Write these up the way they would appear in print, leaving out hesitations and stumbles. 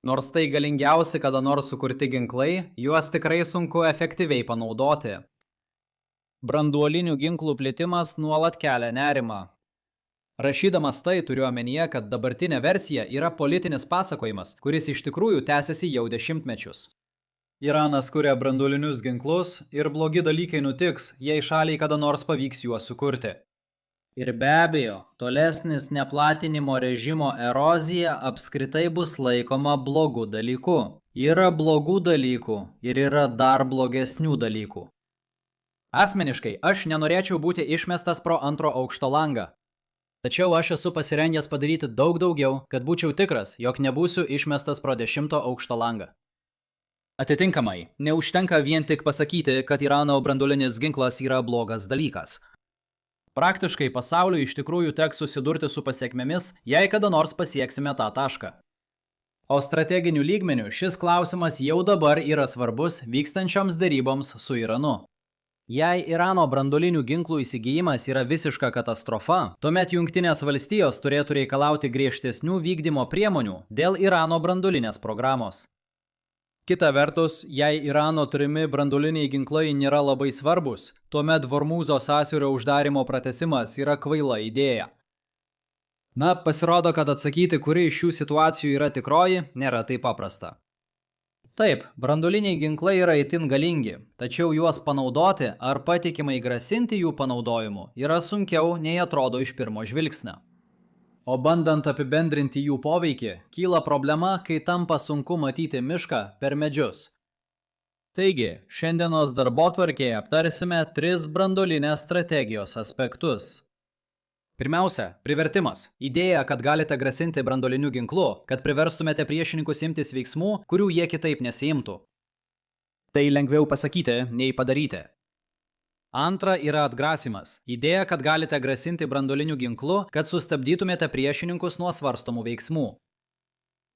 Nors tai galingiausi kada nors sukurti ginklai, juos tikrai sunku efektyviai panaudoti. Branduolinių ginklų plitimas nuolat kelia nerimą. Rašydamas tai turiu omenyje, kad dabartinė versija yra politinis pasakojimas, kuris iš tikrųjų tęsiasi jau dešimtmečius. Iranas kuria branduolinius ginklus ir blogi dalykai nutiks, jei šaliai kada nors pavyks juos sukurti. Ir be abejo, tolesnis neplatinimo režimo erozija apskritai bus laikoma blogų dalykų. Yra blogų dalykų ir yra dar blogesnių dalykų. Asmeniškai, aš nenorėčiau būti išmestas pro antro aukšto langą. Tačiau aš esu pasirengęs padaryti daug daugiau, kad būčiau tikras, jog nebūsiu išmestas pro 10 aukšto langą. Atitinkamai, neužtenka vien tik pasakyti, kad Irano branduolinis ginklas yra blogas dalykas. Praktiškai pasauliui iš tikrųjų teks susidurti su pasiekmėmis, jei kada nors pasieksime tą tašką. O strateginiu lygmeniu šis klausimas jau dabar yra svarbus vykstančioms deryboms su Iranu. Jei Irano branduolinių ginklų įsigijimas yra visiška katastrofa, tuomet Jungtinės valstijos turėtų reikalauti griežtesnių vykdymo priemonių dėl Irano branduolinės programos. Kita vertus, jei Irano turimi branduoliniai ginklai nėra labai svarbus, tuomet Hormūzo sąsiaurio uždarimo pratęsimas yra kvaila idėja. Na, pasirodo, kad atsakyti, kuri iš šių situacijų yra tikroji, nėra taip paprasta. Taip, branduoliniai ginklai yra itin galingi, tačiau juos panaudoti ar patikimai grasinti jų panaudojimu yra sunkiau nei atrodo iš pirmo žvilgsnio. O bandant apibendrinti jų poveikį, kyla problema, kai tampa sunku matyti mišką per medžius. Taigi, šiandienos darbotvarkėje aptarsime 3 branduolinės strategijos aspektus. Pirmiausia, privertimas. Idėja, kad galite grasinti branduoliniu ginklu, kad priverstumėte priešininkus imtis veiksmų, kurių jie kitaip nesiimtų. Tai lengviau pasakyti, nei padaryti. Antra yra atgrasimas. Idėja, kad galite grasinti branduoliniu ginklu, kad sustabdytumėte priešininkus nuo svarstomų veiksmų.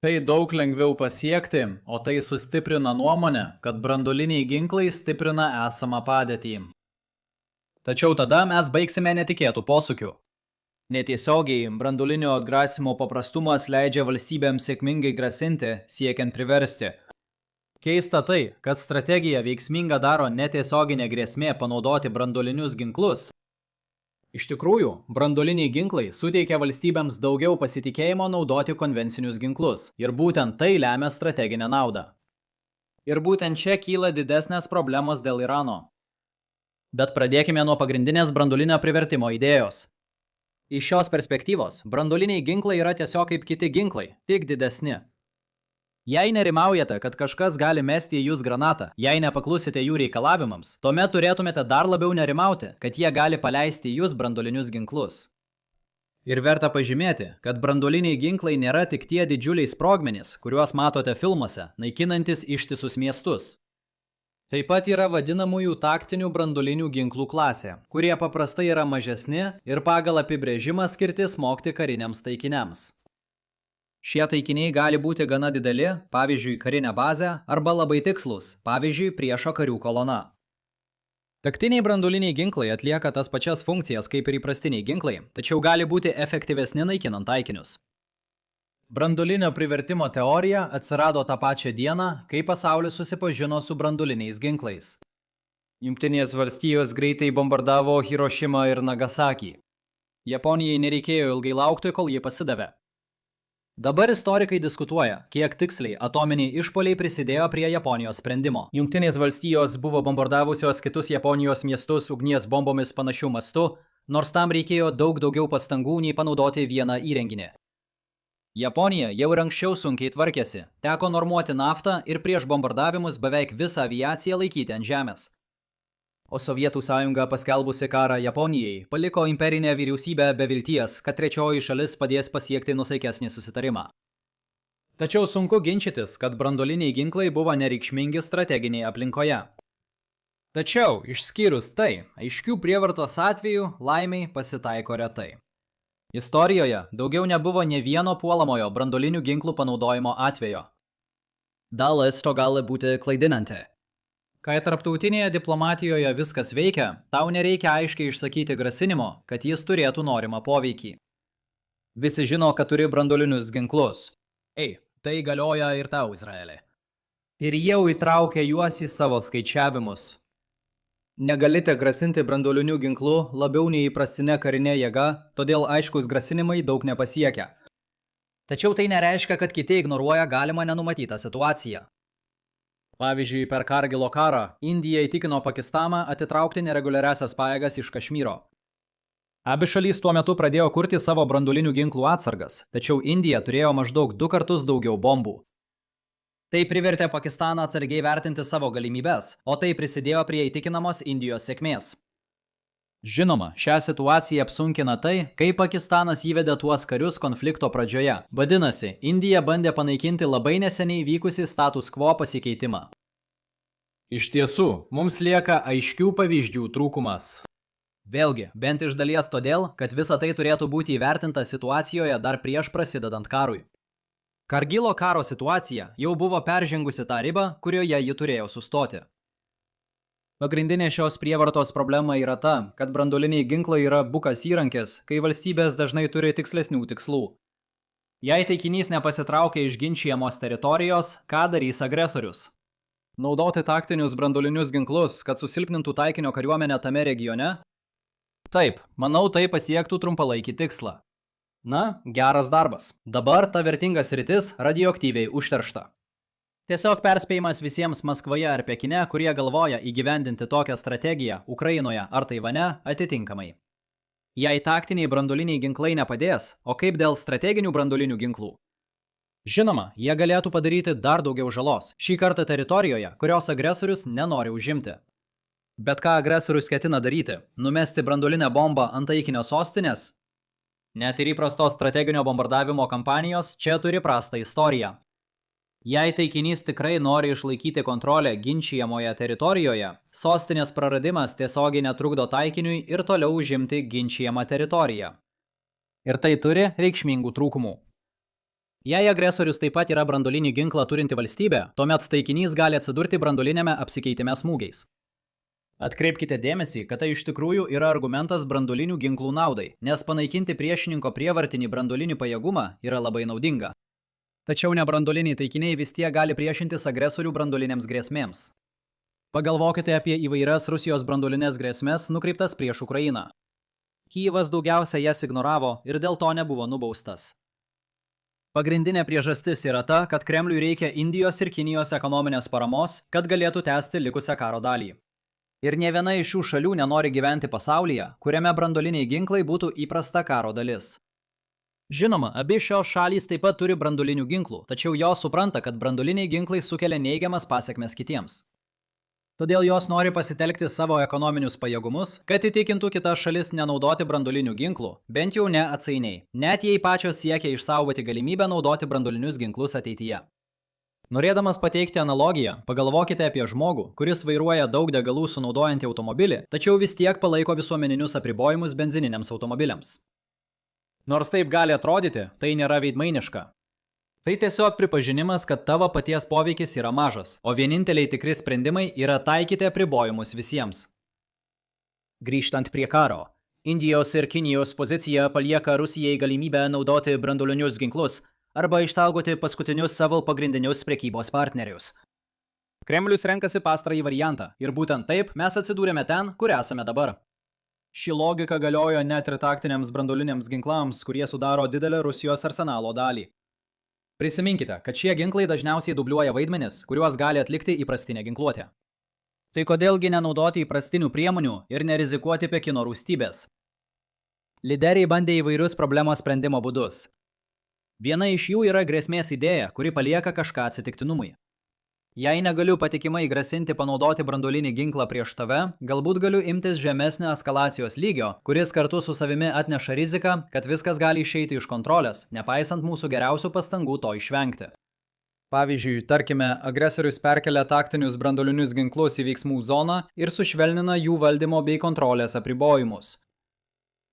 Tai daug lengviau pasiekti, o tai sustiprina nuomonę, kad branduoliniai ginklai stiprina esamą padėtį. Tačiau tada mes baigsime netikėtų posūkių. Netiesiogiai, branduolinio atgrasimo paprastumas leidžia valstybėms sėkmingai grasinti, siekiant priversti. Keista tai, kad strategija veiksminga daro netiesioginė grėsmė panaudoti branduolinius ginklus. Iš tikrųjų, branduoliniai ginklai suteikia valstybėms daugiau pasitikėjimo naudoti konvencinius ginklus, ir būtent tai lemia strateginę naudą. Ir būtent čia kyla didesnės problemos dėl Irano. Bet pradėkime nuo pagrindinės branduolinio privertimo idėjos. Iš šios perspektyvos, branduoliniai ginklai yra tiesiog kaip kiti ginklai, tik didesni. Jei nerimaujate, kad kažkas gali mesti į jūs granatą, jei nepaklusite jų reikalavimams, tuomet turėtumėte dar labiau nerimauti, kad jie gali paleisti į jūs branduolinius ginklus. Ir verta pažymėti, kad branduoliniai ginklai nėra tik tie didžiuliai sprogmenys, kuriuos matote filmuose, naikinantis ištisus miestus. Taip pat yra vadinamųjų taktinių branduolinių ginklų klasė, kurie paprastai yra mažesni ir pagal apibrėžimą skirti smogti kariniams taikiniams. Šie taikiniai gali būti gana dideli, pavyzdžiui, karinė bazė, arba labai tikslus, pavyzdžiui, priešo karių kolona. Taktiniai branduoliniai ginklai atlieka tas pačias funkcijas kaip ir įprastiniai ginklai, tačiau gali būti efektyvesni naikinant taikinius. Branduolinio privertimo teorija atsirado tą pačią dieną, kai pasaulis susipažino su branduoliniais ginklais. Jungtinės valstijos greitai bombardavo Hirošimą ir Nagasakį. Japonijai nereikėjo ilgai laukti, kol ji pasidavė. Dabar istorikai diskutuoja, kiek tiksliai atominiai išpuoliai prisidėjo prie Japonijos sprendimo. Jungtinės valstijos buvo bombardavusios kitus Japonijos miestus ugnies bombomis panašių mastų, nors tam reikėjo daug daugiau pastangų nei panaudoti vieną įrenginį. Japonija jau ir anksčiau sunkiai tvarkėsi, teko normuoti naftą ir prieš bombardavimus beveik visą aviaciją laikyti ant žemės. O Sovietų sąjunga paskelbusi karą Japonijai paliko imperinę vyriausybę be vilties, kad trečioji šalis padės pasiekti nuosaikesnį susitarimą. Tačiau sunku ginčytis, kad branduoliniai ginklai buvo nereikšmingi strateginėje aplinkoje. Tačiau, išskyrus tai, aiškių prievartos atvejų laimiai pasitaiko retai. Istorijoje daugiau nebuvo nė vieno puolamojo branduolinių ginklų panaudojimo atvejo. Dalis to gali būti klaidinanti. Kai tarptautinėje diplomatijoje viskas veikia, tau nereikia aiškiai išsakyti grasinimo, kad jis turėtų norimą poveikį. Visi žino, kad turi branduolinius ginklus. Tai galioja ir tau, Izraeli. Ir jau įtraukė juos į savo skaičiavimus. Negalite grasinti branduoliniu ginklu labiau nei įprastinė karinė jėga, todėl aiškus grasinimai daug nepasiekia. Tačiau tai nereiškia, kad kiti ignoruoja galimą nenumatytą situaciją. Pavyzdžiui, per Kargilo karą Indija įtikino Pakistaną atitraukti nereguliariasias pajėgas iš Kašmyro. Abi šalys tuo metu pradėjo kurti savo branduolinių ginklų atsargas, tačiau Indija turėjo maždaug 2 kartus daugiau bombų. Tai privertė Pakistaną atsargiai vertinti savo galimybes, o tai prisidėjo prie įtikinamos Indijos sėkmės. Žinoma, šią situaciją apsunkina tai, kaip Pakistanas įvedė tuos karius konflikto pradžioje. Vadinasi, Indija bandė panaikinti labai neseniai vykusį status quo pasikeitimą. Iš tiesų, mums lieka aiškių pavyzdžių trūkumas. Vėlgi, bent iš dalies todėl, kad visa tai turėtų būti įvertinta situacijoje dar prieš prasidedant karui. Kargilo karo situacija jau buvo peržengusi tą ribą, kurioje ji turėjo sustoti. Pagrindinė šios prievartos problema yra ta, kad branduoliniai ginklai yra bukas įrankis, kai valstybės dažnai turi tikslesnių tikslų. Jei taikinys nepasitraukia iš ginčijamos teritorijos, ką darys agresorius? Naudoti taktinius branduolinius ginklus, kad susilpnintų taikinio kariuomenę tame regione? Taip, manau, tai pasiektų trumpalaikį tikslą. Na, geras darbas. Dabar ta vertinga sritis radioaktyviai užteršta. Tiesiog perspėjimas visiems Maskvoje ar Pekine, kurie galvoja įgyvendinti tokią strategiją Ukrainoje ar Taivane atitinkamai. Jei taktiniai branduoliniai ginklai nepadės, o kaip dėl strateginių branduolinių ginklų? Žinoma, jie galėtų padaryti dar daugiau žalos, šį kartą teritorijoje, kurios agresorius nenori užimti. Bet ką agresorius ketina daryti? Numesti branduolinę bombą ant taikinio sostinės? Net ir įprastos strateginio bombardavimo kampanijos čia turi prastą istoriją. Jei taikinys tikrai nori išlaikyti kontrolę ginčijamoje teritorijoje, sostinės praradimas tiesiogiai netrukdo taikiniui ir toliau užimti ginčijamą teritoriją. Ir tai turi reikšmingų trūkumų. Jei agresorius taip pat yra branduolinį ginklą turinti valstybė, tuomet taikinys gali atsidurti branduolinėme apsikeitime smūgiais. Atkreipkite dėmesį, kad tai iš tikrųjų yra argumentas branduolinių ginklų naudai, nes panaikinti priešininko prievartinį branduolinį pajėgumą yra labai naudinga. Tačiau nebranduoliniai taikiniai vis tiek gali priešintis agresorių branduolinėms grėsmėms. Pagalvokite apie įvairias Rusijos branduolinės grėsmės nukreiptas prieš Ukrainą. Kyjivas daugiausia jas ignoravo ir dėl to nebuvo nubaustas. Pagrindinė priežastis yra ta, kad Kremliui reikia Indijos ir Kinijos ekonominės paramos, kad galėtų tęsti likusią karo dalį. Ir nė viena iš šių šalių nenori gyventi pasaulyje, kuriame branduoliniai ginklai būtų įprasta karo dalis. Žinoma, abi šios šalys taip pat turi branduolinių ginklų, tačiau jos supranta, kad branduoliniai ginklai sukelia neigiamas pasekmes kitiems. Todėl jos nori pasitelkti savo ekonominius pajėgumus, kad įtikintų kitas šalis nenaudoti branduolinių ginklų, bent jau ne atsainiai, net jei pačios siekia išsaugoti galimybę naudoti branduolinius ginklus ateityje. Norėdamas pateikti analogiją, pagalvokite apie žmogų, kuris vairuoja daug degalų sunaudojantį automobilį, tačiau vis tiek palaiko visuomeninius apribojimus benzininiams automobiliams. Nors taip gali atrodyti, tai nėra veidmainiška. Tai tiesiog pripažinimas, kad tavo paties poveikis yra mažas, o vieninteliai tikri sprendimai yra taikyti apribojimus visiems. Grįžtant prie karo, Indijos ir Kinijos pozicija palieka Rusijai galimybę naudoti branduolinius ginklus, arba išsaugoti paskutinius savo pagrindinius prekybos partnerius. Kremlius renkasi pastarąjį variantą ir būtent taip mes atsidūrėme ten, kur esame dabar. Ši logika galiojo net ir taktiniams branduoliniams ginklams, kurie sudaro didelę Rusijos arsenalo dalį. Prisiminkite, kad šie ginklai dažniausiai dubliuoja vaidmenis, kuriuos gali atlikti įprastinė ginkluotė. Tai kodėlgi nenaudoti įprastinių priemonių ir nerizikuoti Pekino rūstybės? Lyderiai bandė įvairius problemos sprendimo būdus. Viena iš jų yra grėsmės idėja, kuri palieka kažką atsitiktinumui. Jei negaliu patikimai grasinti panaudoti branduolinį ginklą prieš tave, galbūt galiu imtis žemesnio eskalacijos lygio, kuris kartu su savimi atneša riziką, kad viskas gali išeiti iš kontrolės, nepaisant mūsų geriausių pastangų to išvengti. Pavyzdžiui, tarkime, agresorius perkelia taktinius branduolinius ginklus į veiksmų zoną ir sušvelnina jų valdymo bei kontrolės apribojimus.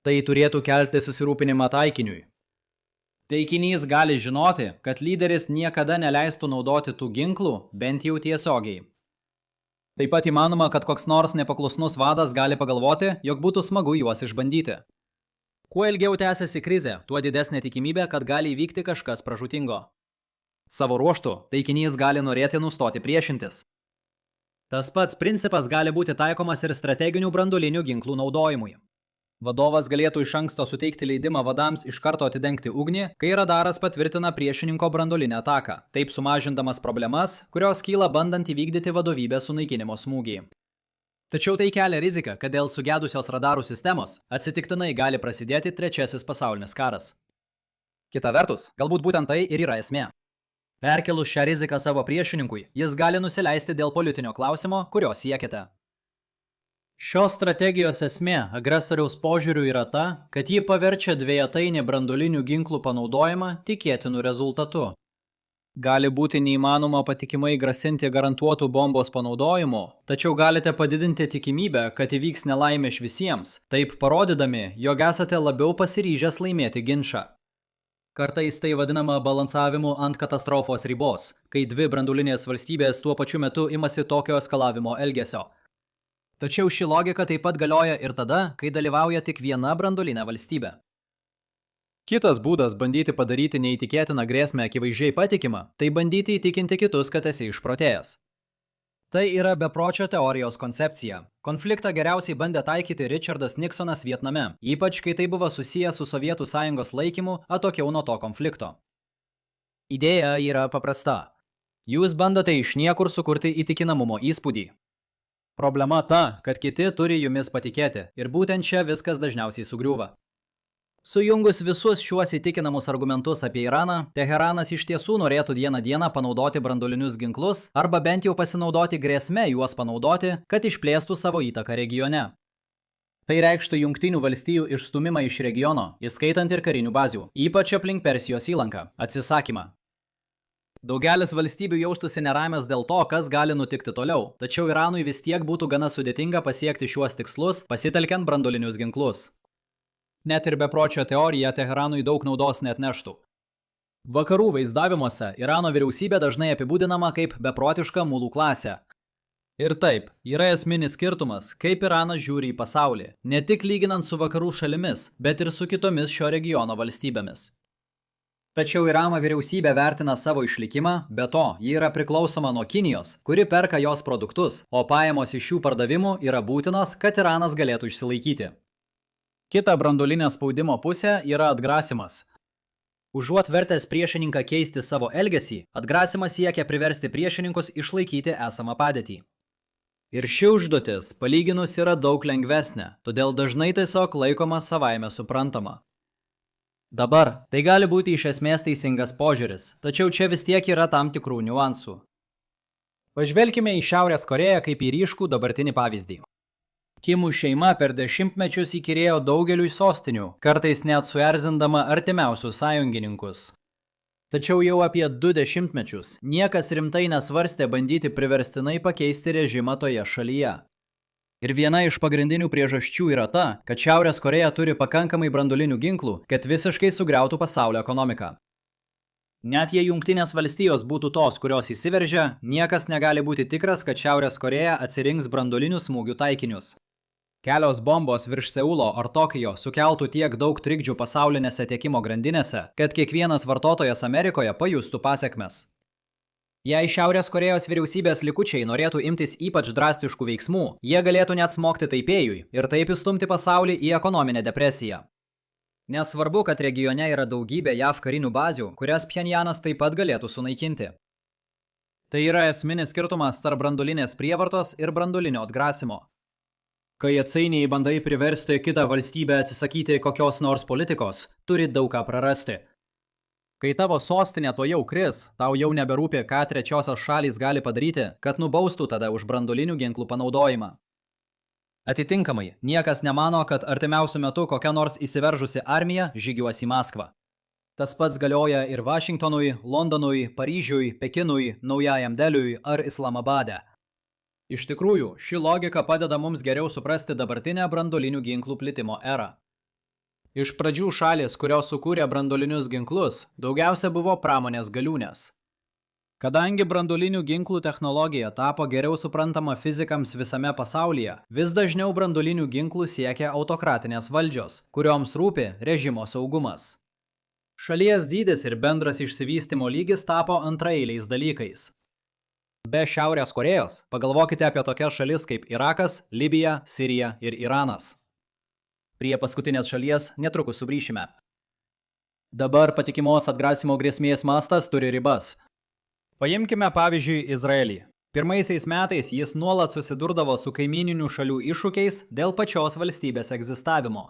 Tai turėtų kelti susirūpinimą taikiniui. Taikinys gali žinoti, kad lyderis niekada neleistų naudoti tų ginklų, bent jau tiesiogiai. Taip pat įmanoma, kad koks nors nepaklusnus vadas gali pagalvoti, jog būtų smagu juos išbandyti. Kuo ilgiau tęsiasi krizė, tuo didesnė tikimybė, kad gali įvykti kažkas pražūtingo. Savo ruožtu, taikinys gali norėti nustoti priešintis. Tas pats principas gali būti taikomas ir strateginių branduolinių ginklų naudojimui. Vadovas galėtų iš anksto suteikti leidimą vadams iš karto atidengti ugnį, kai radaras patvirtina priešininko branduolinę ataką, taip sumažindamas problemas, kurios kyla bandant įvykdyti vadovybės sunaikinimo smūgį. Tačiau tai kelia riziką, kad dėl sugedusios radarų sistemos atsitiktinai gali prasidėti trečiasis pasaulinis karas. Kita vertus, galbūt būtent tai ir yra esmė. Perkelus šią riziką savo priešininkui, jis gali nusileisti dėl politinio klausimo, kurio siekite. Šios strategijos esmė agresoriaus požiūriu yra ta, kad ji paverčia dvejetainį branduolinių ginklų panaudojimą tikėtinų rezultatu. Gali būti neįmanoma patikimai grasinti garantuotų bombos panaudojimu, tačiau galite padidinti tikimybę, kad įvyks nelaimė visiems, taip parodydami, jog esate labiau pasiryžęs laimėti ginčą. Kartais tai vadinama balansavimu ant katastrofos ribos, kai dvi branduolinės valstybės tuo pačiu metu imasi tokio eskalavimo elgesio. Tačiau ši logika taip pat galioja ir tada, kai dalyvauja tik viena branduolinė valstybė. Kitas būdas bandyti padaryti neįtikėtiną grėsmę akivaizdžiai patikimą, tai bandyti įtikinti kitus, kad esi išprotėjęs. Tai yra bepročio teorijos koncepcija. Konfliktą geriausiai bandė taikyti Richardas Nixonas Vietname, ypač kai tai buvo susijęs su Sovietų Sąjungos laikymu atokiau nuo to konflikto. Idėja yra paprasta. Jūs bandote iš niekur sukurti įtikinamumo įspūdį. Problema ta, kad kiti turi jumis patikėti ir būtent čia viskas dažniausiai sugriūva. Sujungus visus šiuos įtikinamus argumentus apie Iraną, Teheranas iš tiesų norėtų dieną panaudoti branduolinius ginklus arba bent jau pasinaudoti grėsme juos panaudoti, kad išplėstų savo įtaką regione. Tai reikštų Jungtinių valstijų išstumimą iš regiono, įskaitant ir karinių bazių, ypač aplink Persijos įlanką, atsisakymą. Daugelis valstybių jaustųsi neramios dėl to, kas gali nutikti toliau, tačiau Iranui vis tiek būtų gana sudėtinga pasiekti šiuos tikslus, pasitelkiant branduolinius ginklus. Net ir bepročio teorija Teheranui daug naudos neatneštų. Vakarų vaizdavimuose Irano vyriausybė dažnai apibūdinama kaip beprotiška mulų klasė. Ir taip, yra esminis skirtumas, kaip Iranas žiūri į pasaulį, ne tik lyginant su vakarų šalimis, bet ir su kitomis šio regiono valstybėmis. Tačiau Irano vyriausybė vertina savo išlikimą, be to, ji yra priklausoma nuo Kinijos, kuri perka jos produktus, o pajamos iš šių pardavimų yra būtinos, kad Iranas galėtų išsilaikyti. Kita branduolinė spaudimo pusė yra atgrasimas. Užuot vertęs priešininką keisti savo elgesį, atgrasimas siekia priversti priešininkus išlaikyti esamą padėtį. Ir ši užduotis, palyginus, yra daug lengvesnė, todėl dažnai tiesiog laikoma savaime suprantama. Dabar tai gali būti iš esmės teisingas požiūris, tačiau čia vis tiek yra tam tikrų niuansų. Pažvelkime į Šiaurės Korėją kaip į ryškų dabartinį pavyzdį. Kimų šeima per dešimtmečius įkyrėjo daugeliui sostinių, kartais net suerzindama artimiausius sąjungininkus. Tačiau jau apie 2 dešimtmečius niekas rimtai nesvarstė bandyti priverstinai pakeisti režimą toje šalyje. Ir viena iš pagrindinių priežasčių yra ta, kad Šiaurės Korėja turi pakankamai branduolinių ginklų, kad visiškai sugriautų pasaulio ekonomiką. Net jei Jungtinės valstijos būtų tos, kurios įsiveržia, niekas negali būti tikras, kad Šiaurės Korėja atsirinks branduolinių smūgių taikinius. Kelios bombos virš Seulo ar Tokijo sukeltų tiek daug trikdžių pasaulinėse tiekimo grandinėse, kad kiekvienas vartotojas Amerikoje pajustų pasekmes. Jei Šiaurės Korėjos vyriausybės likučiai norėtų imtis ypač drastiškų veiksmų, jie galėtų net smogti Taipėjui ir taip įstumti pasaulį į ekonominę depresiją. Nesvarbu, kad regione yra daugybė JAV karinių bazių, kurias Pchenjanas taip pat galėtų sunaikinti. Tai yra esminis skirtumas tarp branduolinės prievartos ir branduolinio atgrasimo. Kai atsainiai bandai priversti kitą valstybę atsisakyti kokios nors politikos, turi daug ką prarasti. Kai tavo sostinė to jau kris, tau jau neberūpi, ką trečiosios šalys gali padaryti, kad nubaustų tada už branduolinių ginklų panaudojimą. Atitinkamai, niekas nemano, kad artimiausiu metu kokia nors įsiveržusi armija žygiuos į Maskvą. Tas pats galioja ir Vašingtonui, Londonui, Paryžiui, Pekinui, Naujajam Deliui ar Islamabade. Iš tikrųjų, ši logika padeda mums geriau suprasti dabartinę branduolinių ginklų plitimo erą. Iš pradžių šalis, kurios sukūrė branduolinius ginklus, daugiausia buvo pramonės galiūnės. Kadangi branduolinių ginklų technologija tapo geriau suprantama fizikams visame pasaulyje, vis dažniau branduolinių ginklų siekia autokratinės valdžios, kurioms rūpi režimo saugumas. Šalies dydis ir bendras išsivystymo lygis tapo antraeiliais dalykais. Be Šiaurės Korėjos, pagalvokite apie tokias šalis kaip Irakas, Libija, Sirija ir Iranas. Prie paskutinės šalies netrukus sugrįšime. Dabar patikimos atgrasimo grėsmės mastas turi ribas. Paimkime pavyzdžiui Izraelį. Pirmaisiais metais jis nuolat susidurdavo su kaimyninių šalių iššūkiais dėl pačios valstybės egzistavimo.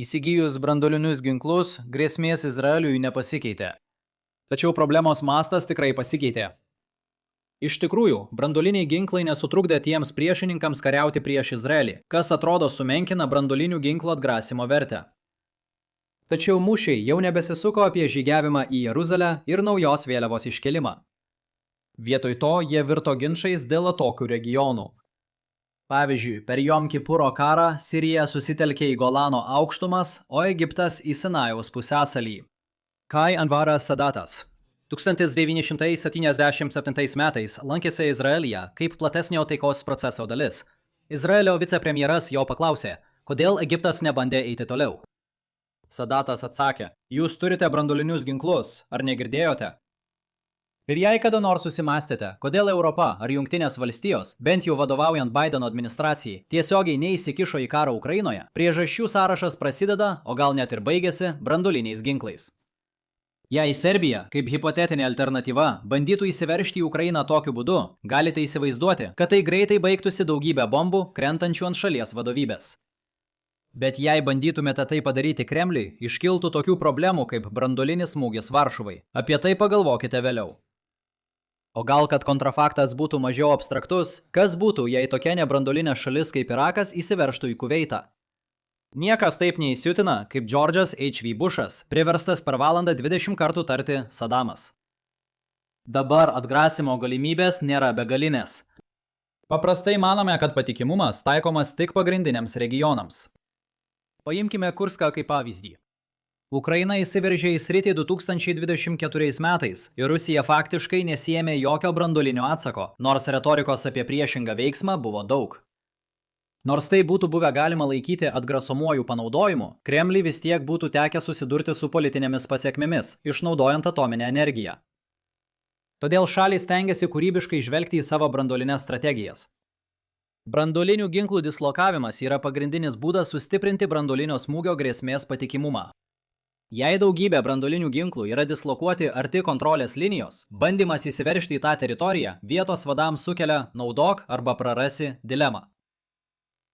Įsigijus branduolinius ginklus, grėsmės Izraeliui nepasikeitė. Tačiau problemos mastas tikrai pasikeitė. Iš tikrųjų, branduoliniai ginklai nesutrukdė tiems priešininkams kariauti prieš Izraelį, kas atrodo sumenkina branduolinių ginklų atgrasimo vertę. Tačiau mūšiai jau nebesisuko apie žygiavimą į Jeruzalę ir naujos vėliavos iškelimą. Vietoj to jie virto ginčais dėl atokių regionų. Pavyzdžiui, per Jom Kipuro karą Sirija susitelkė į Golano aukštumas, o Egiptas į Sinajaus pusiasalį. Kai Anvaras Sadatas 1977 metais lankėsi Izraelyje kaip platesnio taikos proceso dalis. Izraelio vicepremjeras jo paklausė, kodėl Egiptas nebandė eiti toliau. Sadatas atsakė, jūs turite branduolinius ginklus, ar negirdėjote? Ir jei kada nors susimastėte, kodėl Europa ar Jungtinės valstijos, bent jau vadovaujant Bideno administracijai, tiesiogiai neįsikišo į karą Ukrainoje, priežasčių sąrašas prasideda, o gal net ir baigėsi branduoliniais ginklais. Jei Serbija, kaip hipotetinė alternatyva, bandytų įsiveržti į Ukrainą tokiu būdu, galite įsivaizduoti, kad tai greitai baigtųsi daugybę bombų, krentančių ant šalies vadovybės. Bet jei bandytumėte tai padaryti Kremliui, iškiltų tokių problemų kaip branduolinis smūgis Varšuvai. Apie tai pagalvokite vėliau. O gal kad kontrafaktas būtų mažiau abstraktus, kas būtų, jei tokia nebranduolinė šalis kaip Irakas įsiveržtų į Kuveitą? Niekas taip neįsiutina, kaip Džordžas H.V. Bushas, priverstas per valandą 20 kartų tarti Sadamas. Dabar atgrasimo galimybės nėra begalinės. Paprastai manome, kad patikimumas taikomas tik pagrindiniams regionams. Paimkime Kurską kaip pavyzdį. Ukraina įsiveržė į sritį 2024 metais ir Rusija faktiškai nesiėmė jokio branduolinio atsako, nors retorikos apie priešingą veiksmą buvo daug. Nors tai būtų buvę galima laikyti atgrasomuoju panaudojimu, Kremliui vis tiek būtų tekę susidurti su politinėmis pasiekmėmis, išnaudojant atominę energiją. Todėl šalys stengiasi kūrybiškai žvelgti į savo branduolines strategijas. Branduolinių ginklų dislokavimas yra pagrindinis būdas sustiprinti branduolinio smūgio grėsmės patikimumą. Jei daugybė branduolinių ginklų yra dislokuoti arti kontrolės linijos, bandymas įsiveržti į tą teritoriją vietos vadams sukelia naudok arba prarasi dilemą.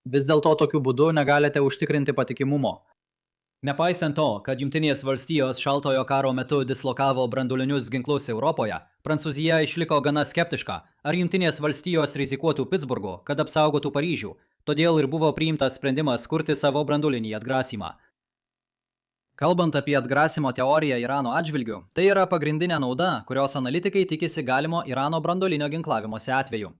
Vis dėlto tokiu būdu negalite užtikrinti patikimumo. Nepaisant to, kad Jungtinės valstijos šaltojo karo metu dislokavo branduolinius ginklus Europoje, Prancūzija išliko gana skeptiška, ar Jungtinės valstijos rizikuotų Pitsburgu, kad apsaugotų Paryžių, todėl ir buvo priimtas sprendimas kurti savo branduolinį atgrasymą. Kalbant apie atgrasimo teoriją Irano atžvilgiu, tai yra pagrindinė nauda, kurios analitikai tikisi galimo Irano branduolinio ginklavimosi atveju.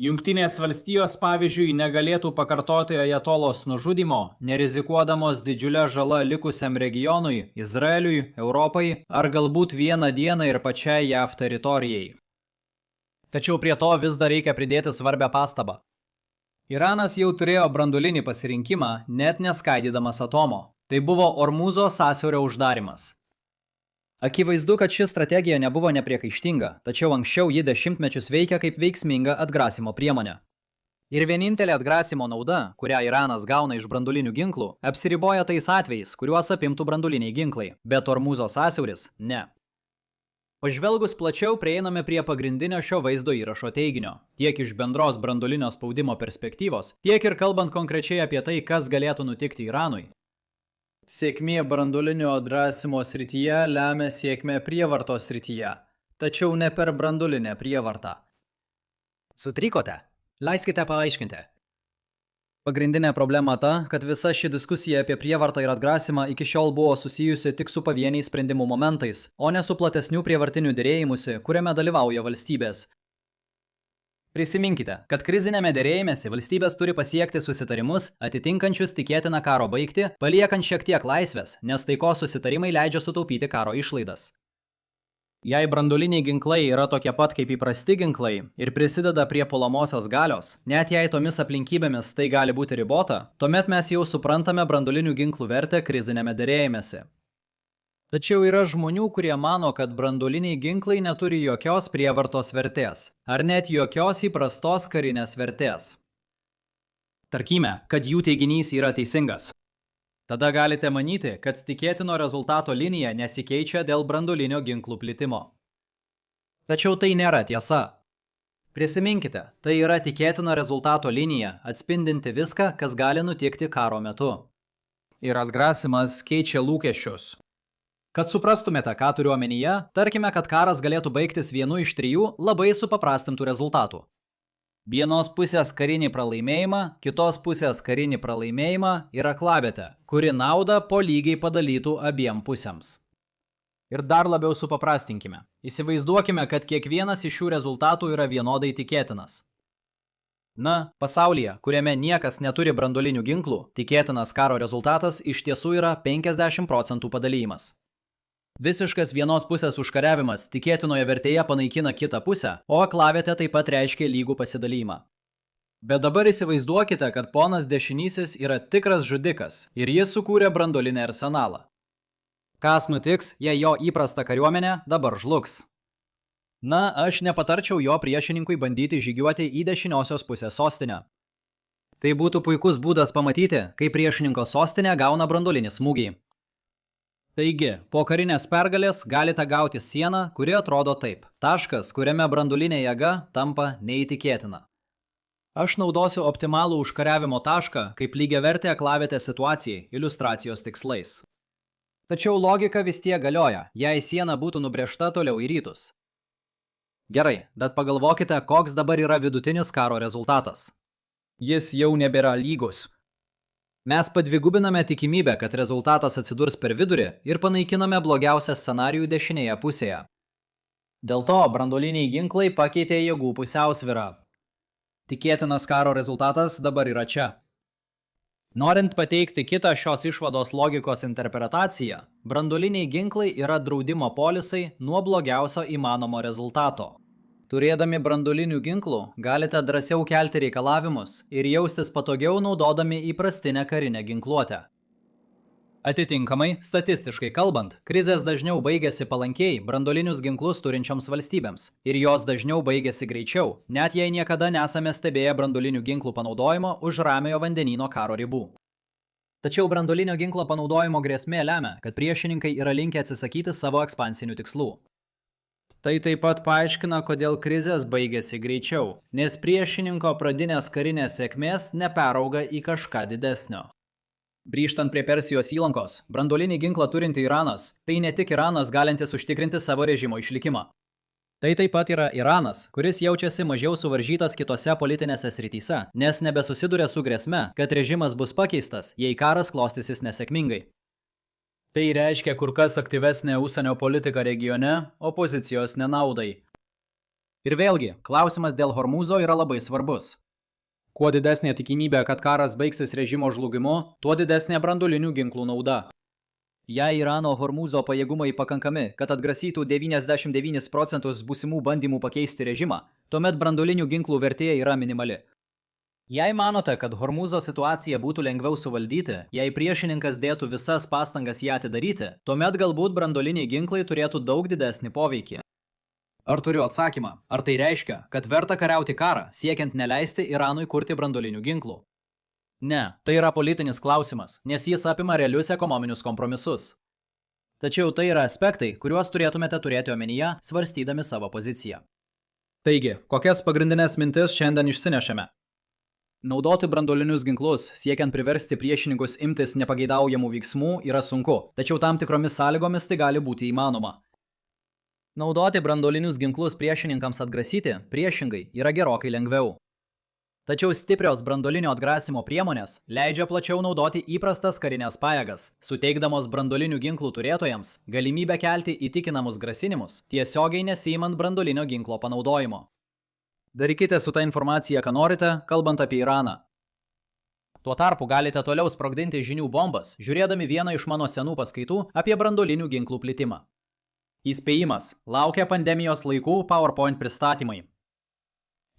Jungtinės valstijos, pavyzdžiui, negalėtų pakartoti ajatolos nužudymo, nerizikuodamos didžiulę žalą likusiam regionui, Izraeliui, Europai ar galbūt vieną dieną ir pačiai JAV teritorijai. Tačiau prie to vis dar reikia pridėti svarbią pastabą. Iranas jau turėjo branduolinį pasirinkimą, net neskaidydamas atomo. Tai buvo Ormuzo sąsiaurio uždarimas. Akivaizdu, kad ši strategija nebuvo nepriekaištinga, tačiau anksčiau ji dešimtmečius veikia kaip veiksminga atgrasimo priemonė. Ir vienintelė atgrasimo nauda, kurią Iranas gauna iš branduolinių ginklų, apsiriboja tais atvejais, kuriuos apimtų branduoliniai ginklai, bet Ormuzo sąsiauris – ne. Pažvelgus plačiau prieiname prie pagrindinio šio vaizdo įrašo teiginio, tiek iš bendros branduolinio spaudimo perspektyvos, tiek ir kalbant konkrečiai apie tai, kas galėtų nutikti Iranui. Sėkmė branduolinio atgrasimo srityje lemia sėkmę prievartos srityje, tačiau ne per branduolinę prievartą. Sutrikote? Leiskite paaiškinti. Pagrindinė problema ta, kad visa ši diskusija apie prievartą ir atgrasimą iki šiol buvo susijusi tik su pavieniais sprendimų momentais, o ne su platesniu prievartiniu derėjimusi, kuriame dalyvauja valstybės. Prisiminkite, kad krizinėme derėjimėsi valstybės turi pasiekti susitarimus, atitinkančius tikėtiną karo baigtį, paliekant šiek tiek laisvės, nes taikos susitarimai leidžia sutaupyti karo išlaidas. Jei branduoliniai ginklai yra tokie pat kaip įprasti ginklai ir prisideda prie puolamosios galios, net jei tomis aplinkybėmis tai gali būti ribota, tuomet mes jau suprantame branduolinių ginklų vertę krizinėme derėjimėsi. Tačiau yra žmonių, kurie mano, kad branduoliniai ginklai neturi jokios prievartos vertės, ar net jokios įprastos karinės vertės. Tarkime, kad jų teiginys yra teisingas. Tada galite manyti, kad tikėtino rezultato linija nesikeičia dėl branduolinio ginklų plitimo. Tačiau tai nėra tiesa. Prisiminkite, tai yra tikėtino rezultato linija, atspindinti viską, kas gali nutikti karo metu. Ir atgrasimas keičia lūkesčius. Kad suprastumėte, ką turiu omenyje, tarkime, kad karas galėtų baigtis vienu iš 3 labai supaprastintų rezultatų. Vienos pusės karinį pralaimėjimą, kitos pusės karinį pralaimėjimą ir aklavietę, kuri naudą po lygiai padalytų abiem pusėms. Ir dar labiau supaprastinkime. Įsivaizduokime, kad kiekvienas iš šių rezultatų yra vienodai tikėtinas. Na, pasaulyje, kuriame niekas neturi branduolinių ginklų, tikėtinas karo rezultatas iš tiesų yra 50% padalymas. Visiškas vienos pusės užkariavimas tikėtinoje vertėje panaikina kitą pusę, o aklavietė taip pat reiškia lygų pasidalymą. Bet dabar įsivaizduokite, kad ponas dešinysis yra tikras žudikas ir jis sukūrė branduolinį arsenalą. Kas nutiks, jei jo įprasta kariuomenė dabar žlugs? Na, aš nepatarčiau jo priešininkui bandyti žygiuoti į dešiniosios pusės sostinę. Tai būtų puikus būdas pamatyti, kaip priešininko sostinė gauna branduolinį smūgį. Taigi, po karinės pergalės galite gauti sieną, kuri atrodo taip. Taškas, kuriame branduolinė jėga tampa neįtikėtina. Aš naudosiu optimalų užkariavimo tašką kaip lygiavertę aklavietę situacijai iliustracijos tikslais. Tačiau logika vis tiek galioja, jei siena būtų nubrėžta toliau į rytus. Gerai, bet pagalvokite, koks dabar yra vidutinis karo rezultatas. Jis jau nebėra lygus. Mes padvigubiname tikimybę, kad rezultatas atsidurs per vidurį ir panaikiname blogiausią scenarijų dešinėje pusėje. Dėl to branduoliniai ginklai pakeitė jėgų pusiausvyrą. Tikėtinas karo rezultatas dabar yra čia. Norint pateikti kitą šios išvados logikos interpretaciją, branduoliniai ginklai yra draudimo polisai nuo blogiausio įmanomo rezultato. Turėdami branduolinių ginklų, galite drąsiau kelti reikalavimus ir jaustis patogiau naudodami įprastinę karinę ginkluotę. Atitinkamai, statistiškai kalbant, krizės dažniau baigėsi palankiai branduolinius ginklus turinčioms valstybėms ir jos dažniau baigėsi greičiau, net jei niekada nesame stebėję branduolinių ginklų panaudojimo už Ramiojo vandenyno karo ribų. Tačiau branduolinio ginklo panaudojimo grėsmė lemia, kad priešininkai yra linkę atsisakyti savo ekspansinių tikslų. Tai taip pat paaiškina, kodėl krizės baigėsi greičiau, nes priešininko pradinės karinės sėkmės neperauga į kažką didesnio. Grįžtant prie Persijos įlankos, branduolinį ginklą turinti Iranas, tai ne tik Iranas galintis užtikrinti savo režimo išlikimą. Tai taip pat yra Iranas, kuris jaučiasi mažiau suvaržytas kitose politinėse srityse, nes nebesusiduria su grėsme, kad režimas bus pakeistas, jei karas klostysis nesėkmingai. Tai reiškia kur kas aktyvesnė užsienio politika regione, opozicijos nenaudai. Ir vėlgi, klausimas dėl Hormūzo yra labai svarbus. Kuo didesnė tikimybė, kad karas baigsis režimo žlugimu, tuo didesnė branduolinių ginklų nauda. Jei Irano Hormūzo pajėgumai pakankami, kad atgrasytų 99% būsimų bandymų pakeisti režimą, tuomet branduolinių ginklų vertė yra minimali. Jei manote, kad Hormūzo situaciją būtų lengviau suvaldyti, jei priešininkas dėtų visas pastangas ją atidaryti, tuomet galbūt branduoliniai ginklai turėtų daug didesnį poveikį. Ar turiu atsakymą? Ar tai reiškia, kad verta kariauti karą, siekiant neleisti Iranui kurti branduolinių ginklų? Ne, tai yra politinis klausimas, nes jis apima realius ekonominius kompromisus. Tačiau tai yra aspektai, kuriuos turėtumėte turėti omenyje, svarstydami savo poziciją. Taigi, kokias pagrindinės mintis šiandien išsinešame? Naudoti branduolinius ginklus, siekiant priversti priešininkus imtis nepageidaujamų veiksmų, yra sunku, tačiau tam tikromis sąlygomis tai gali būti įmanoma. Naudoti branduolinius ginklus priešininkams atgrasyti, priešingai, yra gerokai lengviau. Tačiau stiprios branduolinio atgrasimo priemonės leidžia plačiau naudoti įprastas karinės pajėgas, suteikdamos branduolinių ginklų turėtojams galimybę kelti įtikinamus grasinimus, tiesiogiai nesiimant branduolinio ginklo panaudojimo. Darykite su ta informacija, ką norite, kalbant apie Iraną. Tuo tarpu galite toliau sprogdinti žinių bombas, žiūrėdami vieną iš mano senų paskaitų apie branduolinių ginklų plitimą. Įspėjimas. Laukia pandemijos laikų PowerPoint pristatymai.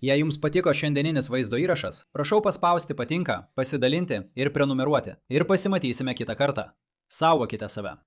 Jei jums patiko šiandieninis vaizdo įrašas, prašau paspausti patinka, pasidalinti ir prenumeruoti. Ir pasimatysime kitą kartą. Saugokite save.